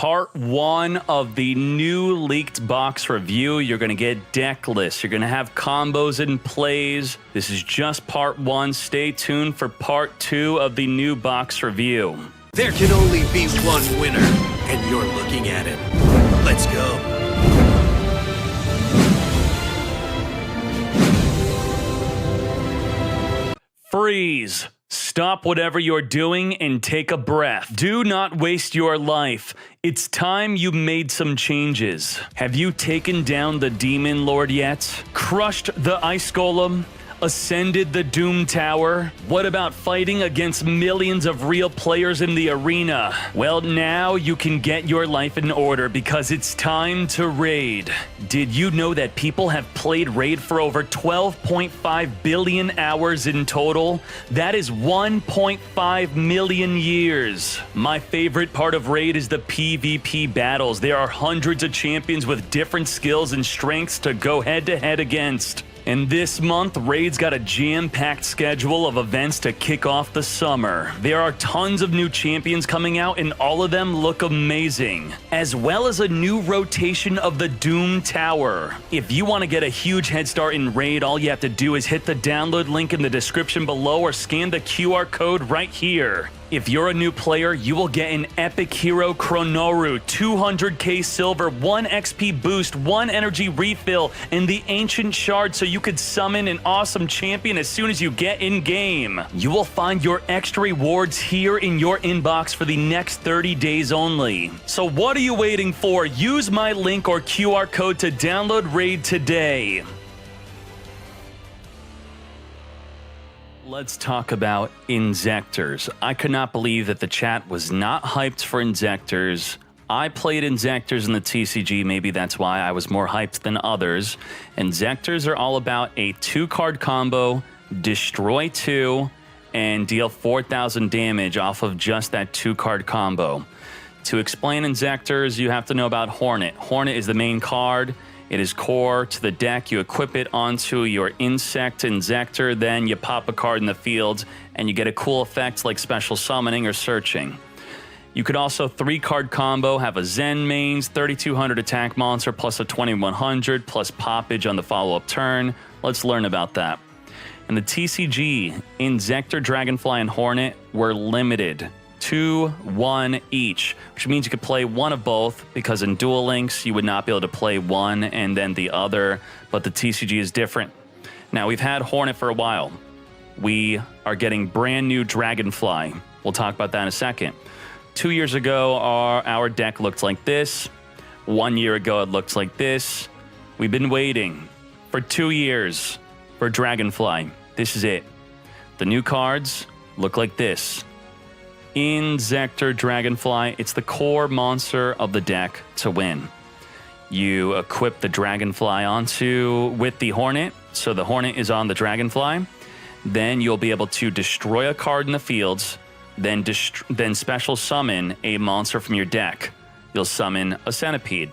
Part 1 of the new leaked box review. You're going to get deck lists. You're going to have combos and plays. This is just part 1. Stay tuned for part 2 of the new box review. There can only be one winner, and you're looking at him. Let's go. Freeze. Stop whatever you're doing and take a breath. Do not waste your life. It's time you made some changes. Have you taken down the Demon Lord yet? Crushed the Ice Golem? Ascended the Doom Tower? What about fighting against millions of real players in the arena? Well, now you can get your life in order because it's time to raid. Did you know that people have played Raid for over 12.5 billion hours in total? That is 1.5 million years. My favorite part of Raid is the PvP battles. There are hundreds of champions with different skills and strengths to go head-to-head against. And this month, Raid's got a jam-packed schedule of events to kick off the summer. There are tons of new champions coming out, and all of them look amazing. As well as a new rotation of the Doom Tower. If you want to get a huge head start in Raid, all you have to do is hit the download link in the description below or scan the QR code right here. If you're a new player, you will get an epic hero Chronoru, 200k silver, 1 XP boost, 1 energy refill, and the Ancient Shard so you could summon an awesome champion as soon as you get in-game. You will find your extra rewards here in your inbox for the next 30 days only. So what are you waiting for? Use my link or QR code to download Raid today. Let's talk about Inzektors. I could not believe that the chat was not hyped for Inzektors. I played Inzektors in the TCG, maybe that's why I was more hyped than others. Inzektors are all about a 2-card combo, destroy 2, and deal 4,000 damage off of just that 2-card combo. To explain Inzektors, you have to know about Hornet. Hornet is the main card. It is core to the deck. You equip it onto your Inzektor, then you pop a card in the field, and you get a cool effect like special summoning or searching. You could also 3-card combo, have a Zen mains, 3200 attack monster, plus a 2100, plus poppage on the follow-up turn. Let's learn about that. In the TCG, Inzektor, Dragonfly, and Hornet were limited to 1 each, which means you could play one of both, because in Duel Links you would not be able to play one and then the other, but the TCG is different. Now, we've had Hornet for a while. We are getting brand new Dragonfly. We'll talk about that in a second. 2 years ago, our deck looked like this. 1 year ago, it looked like this. We've been waiting for 2 years for Dragonfly. This is it. The new cards look like this. Inzektor Dragonfly, it's the core monster of the deck to win. You equip the Dragonfly with the Hornet, so the Hornet is on the Dragonfly. Then you'll be able to destroy a card in the fields, then special summon a monster from your deck. You'll summon a Centipede,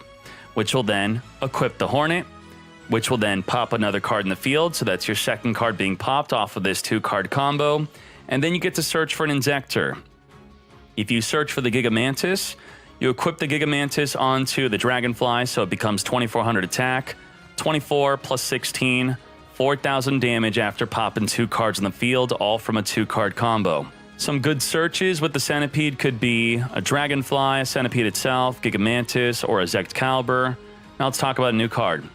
which will then equip the Hornet, which will then pop another card in the field, so that's your second card being popped off of this 2-card combo, and then you get to search for an Inzektor. If you search for the Gigamantis, you equip the Gigamantis onto the Dragonfly, so it becomes 2400 attack, 24 plus 16, 4,000 damage after popping 2 cards in the field, all from a 2-card combo. Some good searches with the Centipede could be a Dragonfly, a Centipede itself, Gigamantis, or a Zect Caliber. Now let's talk about a new card.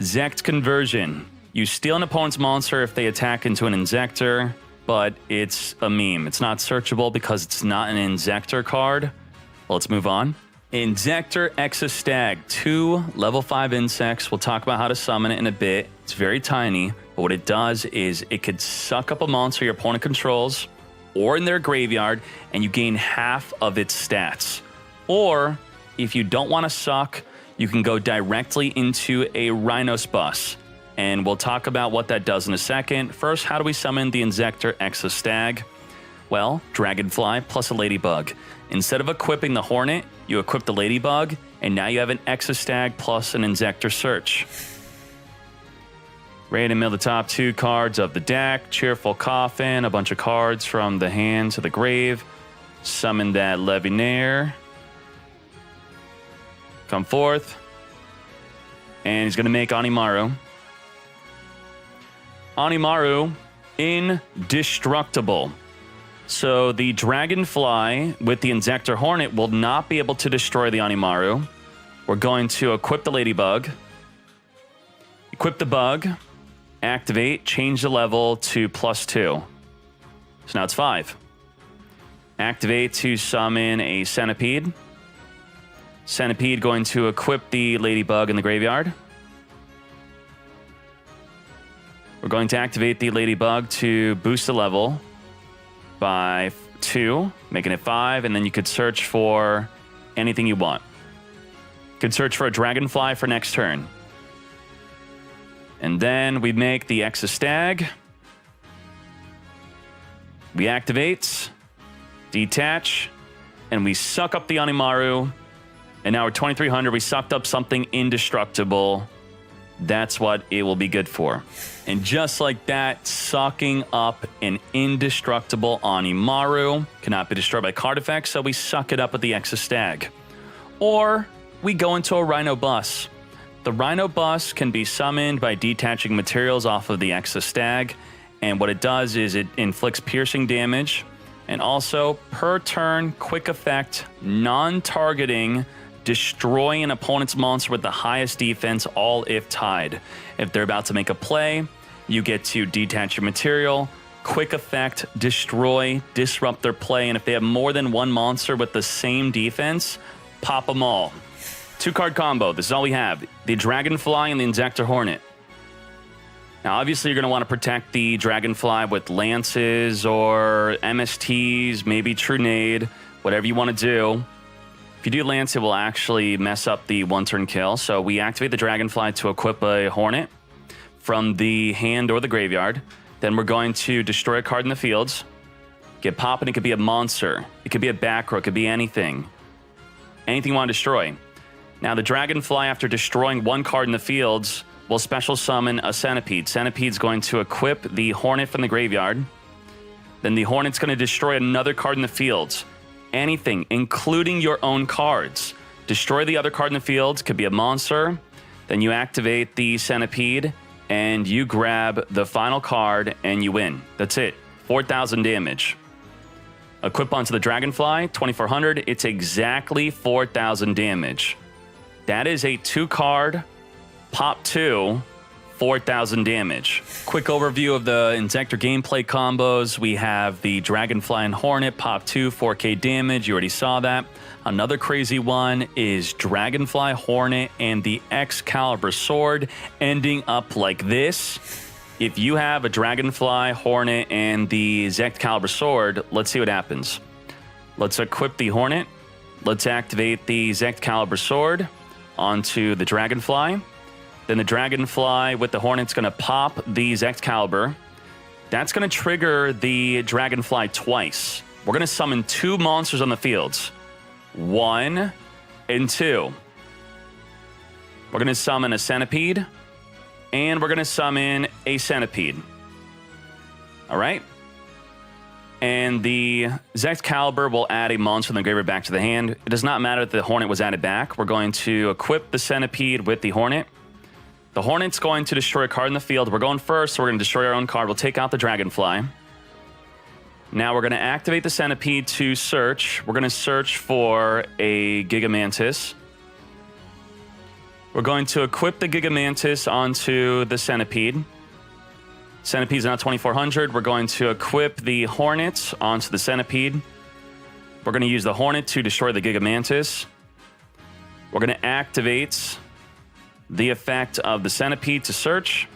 Zect Conversion. You steal an opponent's monster if they attack into an Inzektor, but it's a meme. It's not searchable because it's not an Inzektor card. Well, let's move on. Inzektor Exostag, 2 level 5 insects. We'll talk about how to summon it in a bit. It's very tiny, but what it does is it could suck up a monster your opponent controls or in their graveyard, and you gain half of its stats. Or, if you don't want to suck, you can go directly into a Rhinos bus. And we'll talk about what that does in a second. First, how do we summon the Inzektor Exostag? Well, Dragonfly plus a Ladybug. Instead of equipping the Hornet, you equip the Ladybug, and now you have an Exostag plus an Inzektor search. Ready to mill the top 2 cards of the deck. Cheerful Coffin, a bunch of cards from the hand to the grave. Summon that Levinair. Come forth. And he's going to make Animaru. Animaru, indestructible. So the Dragonfly with the Inzektor Hornet will not be able to destroy the Animaru. We're going to equip the Ladybug. Equip the bug. Activate. Change the level to +2. So now it's 5. Activate to summon a Centipede. Centipede going to equip the Ladybug in the graveyard. We're going to activate the Ladybug to boost the level by 2, making it 5, and then you could search for anything you want. You could search for a Dragonfly for next turn. And then we make the Exostag. We activate, detach, and we suck up the Animaru. And now we're 2300. We sucked up something indestructible. That's what it will be good for. And just like that, sucking up an indestructible Animaru cannot be destroyed by card effects, so we suck it up with the Exostag. Or we go into a Rhino Bus. The Rhino Bus can be summoned by detaching materials off of the Exostag, and what it does is it inflicts piercing damage, and also per turn, quick effect, non-targeting, destroy an opponent's monster with the highest defense, all if tied. If they're about to make a play, you get to detach your material, quick effect, destroy, disrupt their play, and if they have more than one monster with the same defense, pop them all. 2-card combo, this is all we have. The Dragonfly and the Inzektor Hornet. Now, obviously, you're going to want to protect the Dragonfly with Lances or MSTs, maybe Trunade, whatever you want to do. If you do Lance, it will actually mess up the one-turn kill. So we activate the Dragonfly to equip a Hornet from the hand or the graveyard. Then we're going to destroy a card in the fields. Get popping. It could be a monster. It could be a back row. It could be anything. Anything you want to destroy. Now, the Dragonfly, after destroying one card in the fields, will special summon a Centipede. Centipede's going to equip the Hornet from the graveyard. Then the Hornet's going to destroy another card in the fields. Anything, including your own cards. Destroy the other card in the field, could be a monster. Then you activate the Centipede, and you grab the final card, and you win. That's it. 4,000 damage. Equip onto the Dragonfly, 2,400. It's exactly 4,000 damage. That is a 2-card, pop 2, 4,000 damage. Quick overview of the Inzektor gameplay combos. We have the Dragonfly and Hornet, pop 2, 4k damage. You already saw that. Another crazy one is Dragonfly, Hornet, and the Excalibur Sword, ending up like this. If you have a Dragonfly, Hornet, and the Excalibur Sword, let's see what happens. Let's equip the Hornet. Let's activate the Excalibur Sword onto the Dragonfly. Then the Dragonfly with the Hornet's going to pop the Excalibur. That's going to trigger the Dragonfly twice. We're going to summon 2 monsters on the fields. 1 and 2. We're going to summon a Centipede. And we're going to summon a Centipede. All right? And the Excalibur will add a monster in the graveyard back to the hand. It does not matter if the Hornet was added back. We're going to equip the Centipede with the Hornet. The Hornet's going to destroy a card in the field. We're going first, so we're going to destroy our own card. We'll take out the Dragonfly. Now we're going to activate the Centipede to search. We're going to search for a Gigamantis. We're going to equip the Gigamantis onto the Centipede. Centipede's now 2,400. We're going to equip the Hornet onto the Centipede. We're going to use the Hornet to destroy the Gigamantis. We're going to activate the effect of the Centipede to search.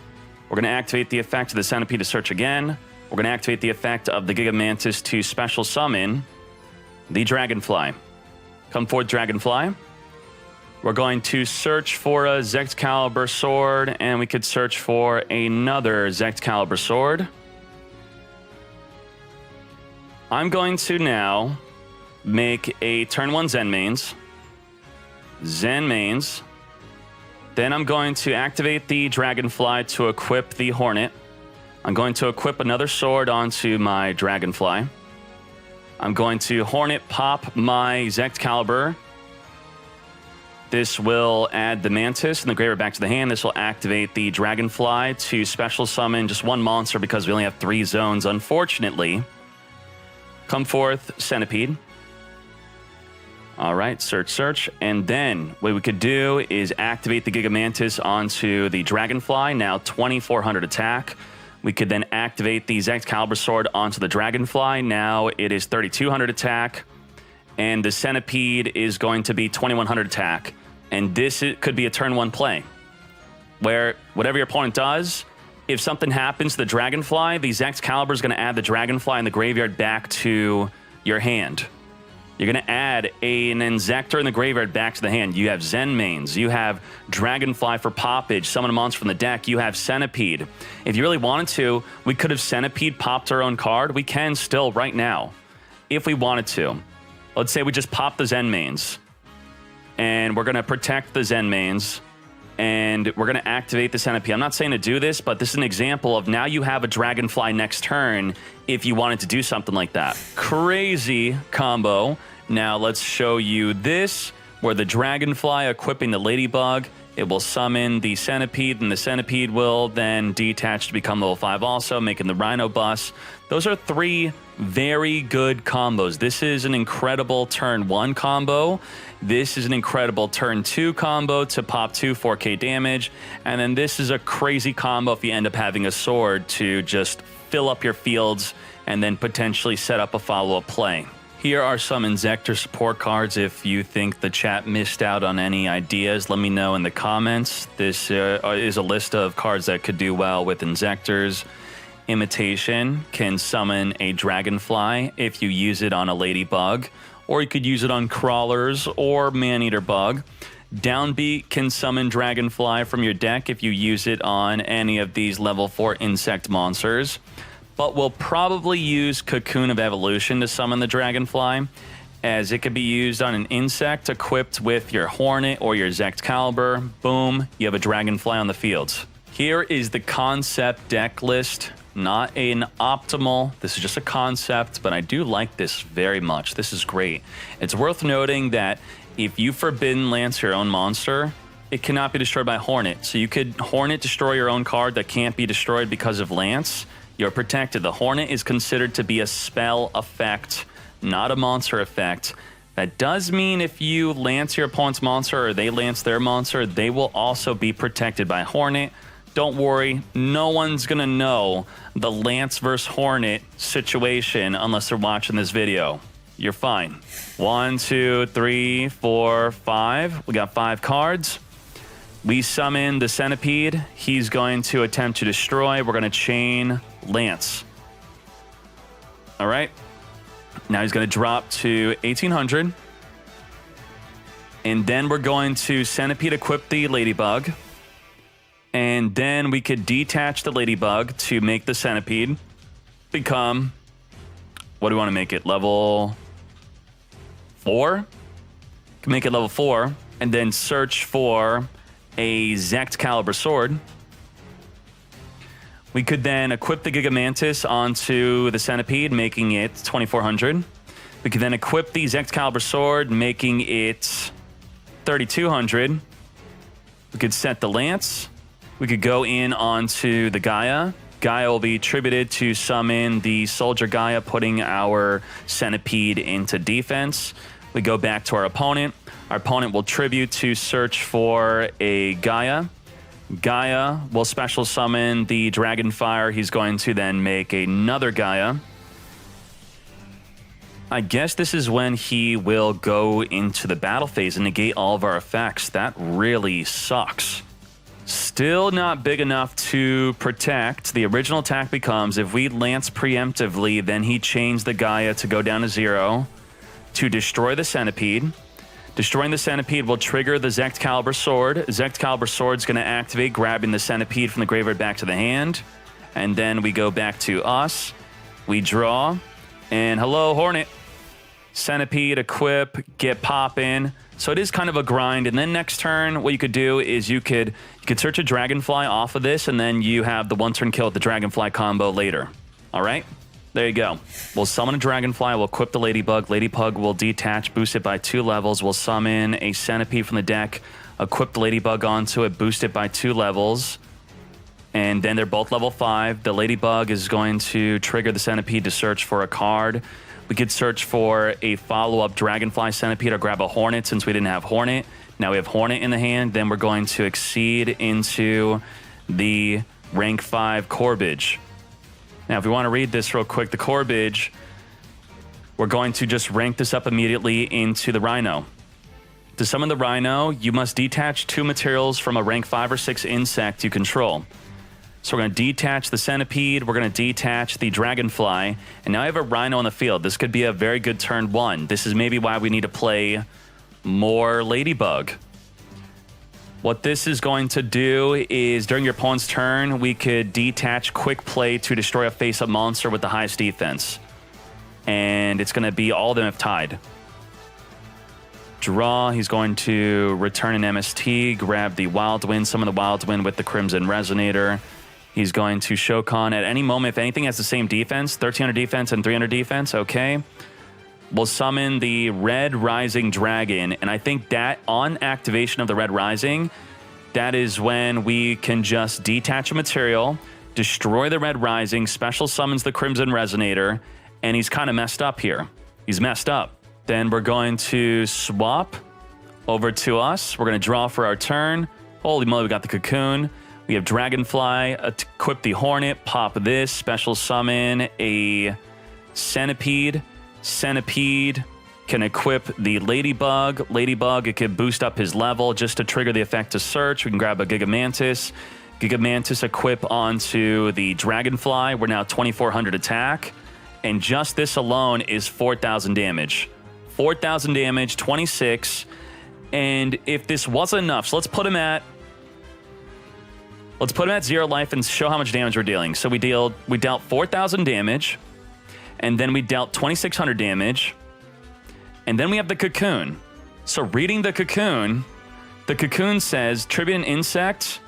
We're going to activate the effect of the Centipede to search again. We're going to activate the effect of the Gigamantis to special summon the Dragonfly. Come forward, Dragonfly. We're going to search for a Excalibur Sword, and we could search for another Excalibur Sword. I'm going to now make a turn 1 Zen Mains. Zen Mains. Then I'm going to activate the Dragonfly to equip the Hornet. I'm going to equip another sword onto my Dragonfly. I'm going to Hornet pop my Excalibur. This will add the Mantis and the graveyard back to the hand. This will activate the Dragonfly to special summon just one monster because we only have 3 zones, unfortunately. Come forth, Centipede. All right, search. And then what we could do is activate the Gigamantis onto the Dragonfly, now 2,400 attack. We could then activate the Excalibur Sword onto the Dragonfly. Now it is 3,200 attack. And the Centipede is going to be 2,100 attack. And this could be a turn 1 play, where whatever your opponent does, if something happens to the Dragonfly, the Excalibur is going to add the Dragonfly in the graveyard back to your hand. You're going to add an Inzektor in the graveyard back to the hand. You have Zen mains. You have Dragonfly for poppage. Summon a monster from the deck. You have Centipede. If you really wanted to, we could have Centipede popped our own card. We can still right now, if we wanted to. Let's say we just pop the Zen mains. And we're going to protect the Zen mains. And we're going to activate the Centipede. I'm not saying to do this, but this is an example of now you have a Dragonfly next turn if you wanted to do something like that. Crazy combo. Now let's show you this, where the Dragonfly equipping the Ladybug, it will summon the Centipede, and the Centipede will then detach to become level 5 also, making the Rhino bus. Those are 3 very good combos. This is an incredible turn 1 combo. This is an incredible turn 2 combo to pop 2 4K damage. And then this is a crazy combo if you end up having a sword to just fill up your fields and then potentially set up a follow-up play. Here are some Inzektor support cards. If you think the chat missed out on any ideas, let me know in the comments. This is a list of cards that could do well with Inzektors. Imitation can summon a Dragonfly if you use it on a Ladybug, or you could use it on Crawlers or Maneater Bug. Downbeat can summon Dragonfly from your deck if you use it on any of these level 4 insect monsters, but we'll probably use Cocoon of Evolution to summon the Dragonfly, as it could be used on an insect equipped with your Hornet or your Excalibur. Boom, you have a Dragonfly on the field. Here is the concept deck list. Not an optimal, this is just a concept, but I do like this very much. This is great. It's worth noting that if you Forbidden Lance your own monster, it cannot be destroyed by Hornet. So you could Hornet destroy your own card that can't be destroyed because of Lance. You're protected. The Hornet is considered to be a spell effect, not a monster effect. That does mean if you Lance your opponent's monster or they Lance their monster, they will also be protected by Hornet. Don't worry, no one's gonna know the Lance versus Hornet situation unless they're watching this video. You're fine. 1, 2, 3, 4, 5. We got 5 cards. We summon the Centipede. He's going to attempt to destroy. We're gonna chain Lance. All right. Now he's gonna drop to 1,800. And then we're going to Centipede equip the Ladybug. And then we could detach the Ladybug to make the Centipede become, what do we want to make it, level 4? Can make it level 4, and then search for a Excalibur Sword. We could then equip the Gigamantis onto the Centipede, making it 2,400. We could then equip the Excalibur Sword, making it 3,200. We could set the Lance. We could go in onto the Gaia. Gaia will be attributed to summon the Soldier Gaia, putting our Centipede into defense. We go back to our opponent. Our opponent will tribute to search for a Gaia. Gaia will special summon the Dragonfire. He's going to then make another Gaia. I guess this is when he will go into the battle phase and negate all of our effects. That really sucks. Still not big enough to protect. The original attack becomes, if we Lance preemptively, then he chains the Gaia to go down to 0 to destroy the Centipede. Destroying the Centipede will trigger the Excalibur Sword. Excalibur Sword's going to activate, grabbing the Centipede from the graveyard back to the hand. And then we go back to us. We draw. And hello, Hornet. Centipede, equip, get poppin'. So it is kind of a grind. And then next turn, what you could do is you could search a Dragonfly off of this, and then you have the 1-turn kill with the Dragonfly combo later. All right? There you go. We'll summon a Dragonfly. We'll equip the Ladybug. Ladybug will detach, boost it by 2 levels. We'll summon a Centipede from the deck, equip the Ladybug onto it, boost it by 2 levels. And then they're both level 5. The Ladybug is going to trigger the Centipede to search for a card. We could search for a follow-up Dragonfly Centipede or grab a Hornet since we didn't have Hornet. Now we have Hornet in the hand. Then we're going to exceed into the rank 5 Corbage. Now, if we want to read this real quick, the Corbage, we're going to just rank this up immediately into the Rhino. To summon the Rhino, you must detach 2 materials from a rank 5 or 6 insect you control. So we're going to detach the Centipede, we're going to detach the Dragonfly, and now I have a Rhino on the field. This could be a very good turn 1. This is maybe why we need to play more Ladybug. What this is going to do is during your opponent's turn, we could detach Quick Play to destroy a face-up monster with the highest defense. And it's going to be all of them if tied. Draw, he's going to return an MST, grab the Wild Wind, summon the Wild Wind with the Crimson Resonator. He's going to Shokan at any moment. If anything has the same defense, 1300 defense and 300 defense, okay. We'll summon the Red Rising Dragon, and I think that on activation of the Red Rising, that is when we can just detach a material, destroy the Red Rising, special summons the Crimson Resonator, and he's kind of messed up here. He's messed up. Then we're going to swap over to us. We're going to draw for our turn. Holy moly, we got the Cocoon. We have Dragonfly, equip the Hornet, pop this, special summon a Centipede. Centipede can equip the Ladybug. Ladybug, it can boost up his level just to trigger the effect to search. We can grab a Gigamantis. Gigamantis equip onto the Dragonfly. We're now 2400 attack. And just this alone is 4,000 damage. 4,000 damage, 26. And if this wasn't enough, so let's put him at 0 life and show how much damage we're dealing. So we dealt 4,000 damage. And then we dealt 2,600 damage. And then we have the Cocoon. So reading the Cocoon says, tribute an insect,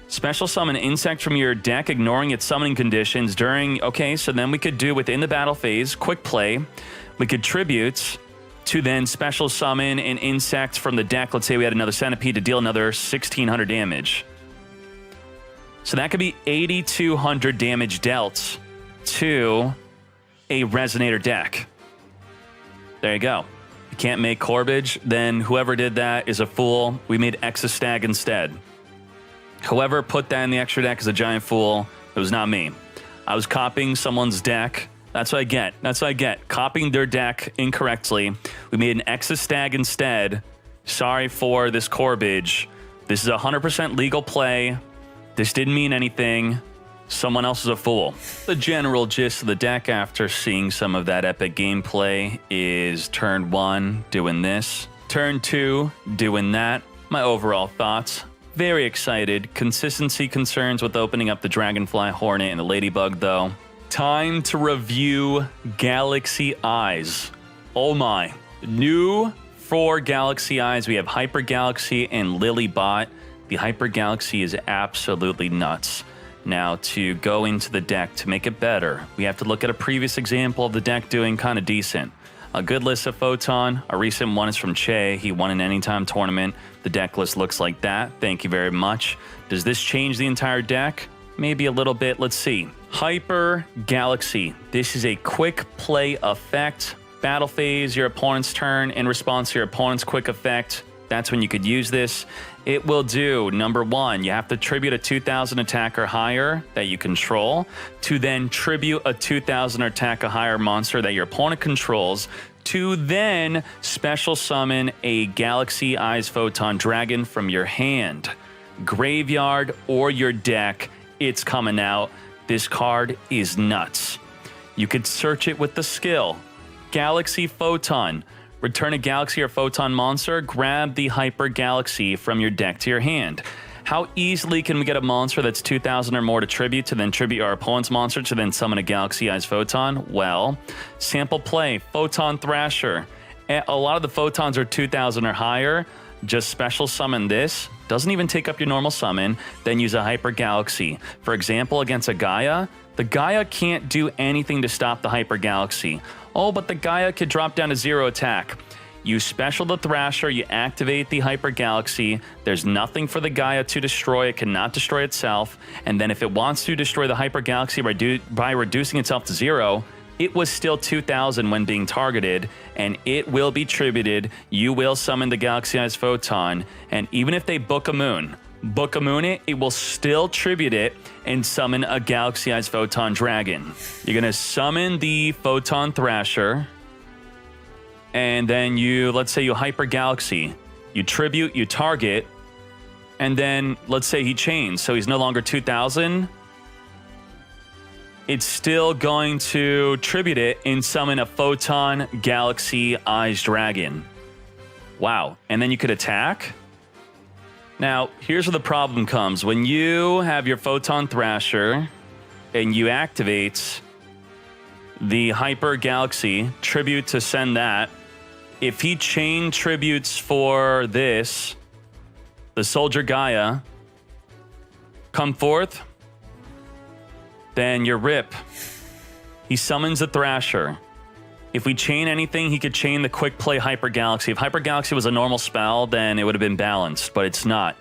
special summon an insect from your deck, ignoring its summoning conditions during... Okay, so then we could do within the battle phase, quick play. We could tribute to then special summon an insect from the deck. Let's say we had another Centipede to deal another 1,600 damage. So that could be 8,200 damage dealt to a Resonator deck. There you go. You can't make Corbage, then whoever did that is a fool. We made Exostag instead. Whoever put that in the extra deck is a giant fool. It was not me. I was copying someone's deck. That's what I get. That's what I get. Copying their deck incorrectly. We made an Exostag instead. Sorry for this Corbage. This is a 100% legal play. This didn't mean anything. Someone else is a fool. The general gist of the deck after seeing some of that epic gameplay is turn 1, doing this. Turn 2, doing that. My overall thoughts, very excited. Consistency concerns with opening up the Dragonfly, Hornet, and the Ladybug though. Time to review Galaxy Eyes. Oh my. New for Galaxy Eyes, we have Hyper Galaxy and Lilybot. The Hyper Galaxy is absolutely nuts. Now, to go into the deck to make it better, we have to look at a previous example of the deck doing kind of decent. A good list of Photon. A recent one is from Che. He won an Anytime tournament. The deck list looks like that. Thank you very much. Does this change the entire deck? Maybe a little bit. Let's see. Hyper Galaxy. This is a quick play effect. Battle phase, your opponent's turn. In response to your opponent's quick effect, that's when you could use this. It will do, number 1, you have to tribute a 2,000 attack or higher that you control, to then tribute a 2,000 attack or higher monster that your opponent controls, to then special summon a Galaxy Eyes Photon Dragon from your hand, graveyard, or your deck. It's coming out. This card is nuts. You could search it with the skill. Galaxy Photon. Return a Galaxy or Photon monster, grab the Hyper Galaxy from your deck to your hand. How easily can we get a monster that's 2,000 or more to tribute our opponent's monster to then summon a Galaxy Eyes Photon? Well, sample play, Photon Thrasher. A lot of the Photons are 2,000 or higher. just special summon this, doesn't even take up your normal summon, then use a Hyper Galaxy. For example, against a Gaia, the Gaia can't do anything to stop the Hyper Galaxy. Oh, but the Gaia could drop down to 0 attack. You special the Thrasher, you activate the Hyper Galaxy, there's nothing for the Gaia to destroy, it cannot destroy itself, and then if it wants to destroy the Hyper Galaxy by reducing itself to 0, it was still 2,000 when being targeted, and it will be tributed. You will summon the Galaxy-Eyes Photon, and even if they book a moon it will still tribute it and summon a Galaxy-Eyes Photon Dragon. You're going to summon the Photon Thrasher, and then let's say you Hyper Galaxy. You tribute, you target, and then let's say he chains, so he's no longer 2,000. It's still going to tribute it and summon a Photon Galaxy Eyes Dragon. Wow. And then you could attack. Now, here's where the problem comes. When you have your Photon Thrasher and you activate the Hyper Galaxy tribute to send that, if he chain tributes for this, the Soldier Gaia, come forth, then you're rip. He summons the Thrasher. If we chain anything, he could chain the Quick Play Hyper Galaxy. If Hyper Galaxy was a normal spell, then it would have been balanced, but it's not.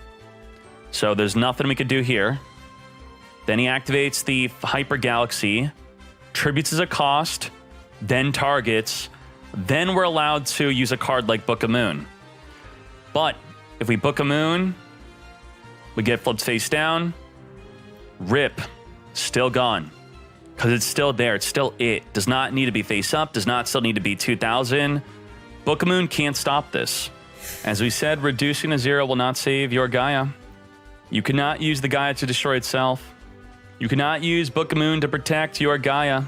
So there's nothing we could do here. Then he activates the Hyper Galaxy, tributes as a cost, then targets. Then we're allowed to use a card like Book a Moon. But if we Book a Moon, we get flipped face down, rip. Still gone. Because it's still there. It's still it. Does not need to be face up. Does not still need to be 2,000. Book a Moon can't stop this. As we said, reducing to 0 will not save your Gaia. You cannot use the Gaia to destroy itself. You cannot use Book a Moon to protect your Gaia.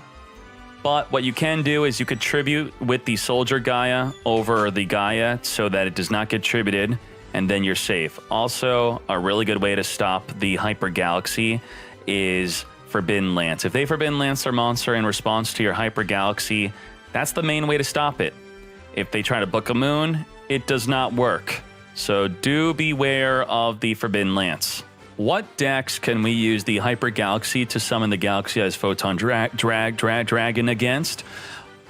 But what you can do is you could tribute with the Soldier Gaia over the Gaia so that it does not get tributed, and then you're safe. Also, a really good way to stop the Hyper Galaxy is Forbidden Lance. If they Forbidden Lance their monster in response to your Hyper Galaxy, that's the main way to stop it. If they try to Book a Moon, it does not work. So do beware of the Forbidden Lance. What decks can we use the Hyper Galaxy to summon the Galaxy-Eyes Photon Dragon against?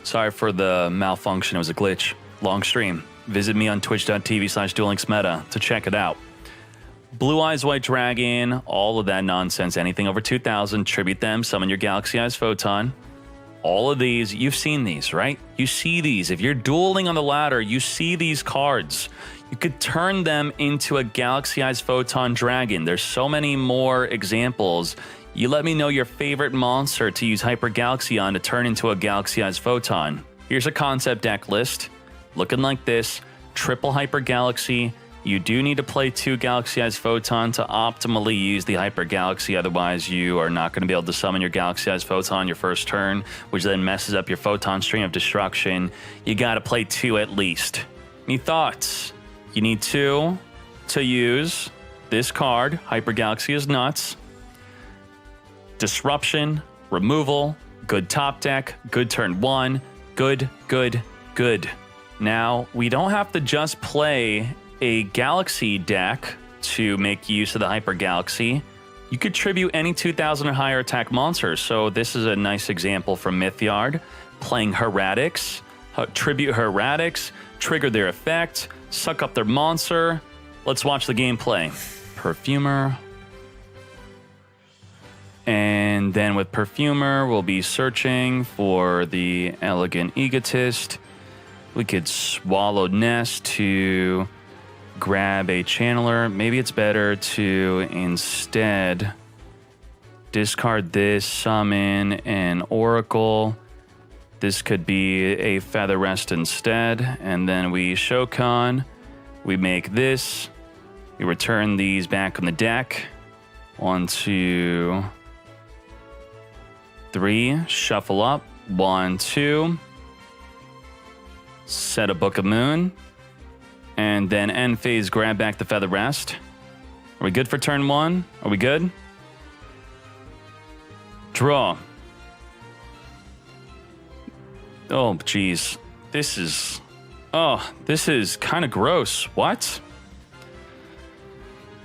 Sorry for the malfunction, it was a glitch. Long stream. Visit me on twitch.tv/duellinksmeta to check it out. Blue Eyes White Dragon, all of that nonsense, anything over 2,000, tribute them, summon your Galaxy-Eyes Photon. All of these, you've seen these, right? You see these. If you're dueling on the ladder, you see these cards. You could turn them into a Galaxy-Eyes Photon Dragon. There's so many more examples. You let me know your favorite monster to use Hyper Galaxy on to turn into a Galaxy-Eyes Photon. Here's a concept deck list. Looking like this. Triple Hyper Galaxy. You do need to play 2 Galaxy-Eyes Photon to optimally use the Hyper Galaxy, otherwise you are not going to be able to summon your Galaxy-Eyes Photon your first turn, which then messes up your Photon Stream of Destruction. You got to play 2 at least. Any thoughts? You need 2 to use this card. Hyper Galaxy is nuts. Disruption, removal, good top deck, good turn 1, good. Now, we don't have to just play a Galaxy deck to make use of the Hyper Galaxy. You could tribute any 2,000 or higher attack monsters. So this is a nice example from Mythyard. Playing Hieratics, tribute Hieratics, trigger their effect, suck up their monster. Let's watch the gameplay. Perfumer. And then with Perfumer, we'll be searching for the Elegant Egotist. We could Swallow Nest to grab a Channeler. Maybe it's better to instead discard this, summon an Oracle. This could be a Feather Rest instead. And then we Shokan. We make this. We return these back on the deck. 1, 2, 3. Shuffle up. 1, 2. Set a Book of Moon. And then end phase, grab back the Feather Rest. Are we good for turn 1? Are we good? Draw. Oh, geez. This is kind of gross. What?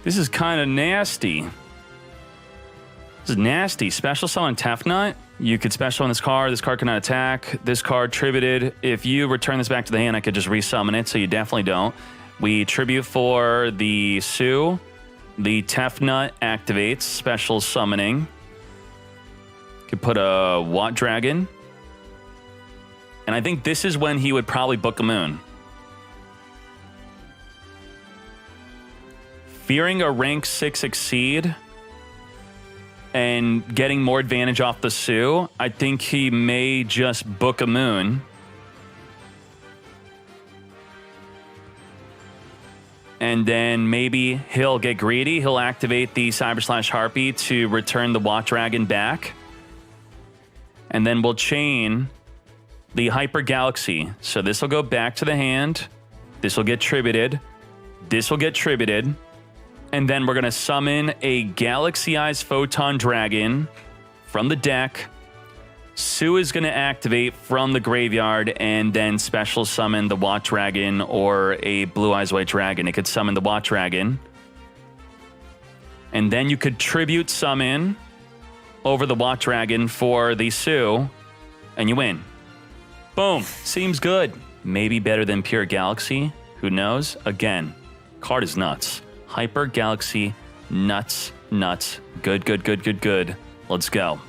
This is kind of nasty. This is nasty. Special summon Tefnut. You could special on this card. This card cannot attack. This card tributed. If you return this back to the hand, I could just resummon it, so you definitely don't. We tribute for the Sue. The Tefnut activates, special summoning. Could put a Watt Dragon. And I think this is when he would probably book a moon. Fearing a rank 6 exceed and getting more advantage off the Sue, I think he may just book a moon. And then maybe he'll get greedy. He'll activate the Cyber/Harpy to return the Watt Dragon back. And then we'll chain the Hyper Galaxy. So this will go back to the hand. This will get tributed. This will get tributed. And then we're going to summon a Galaxy-Eyes Photon Dragon from the deck. Sue is going to activate from the graveyard and then special summon the Watt Dragon or a Blue Eyes White Dragon. It could summon the Watt Dragon. And then you could tribute summon over the Watt Dragon for the Sue, and you win. Boom. Seems good. Maybe better than Pure Galaxy. Who knows? Again, card is nuts. Hyper Galaxy, nuts, nuts. Good, good, good, good, good. Let's go.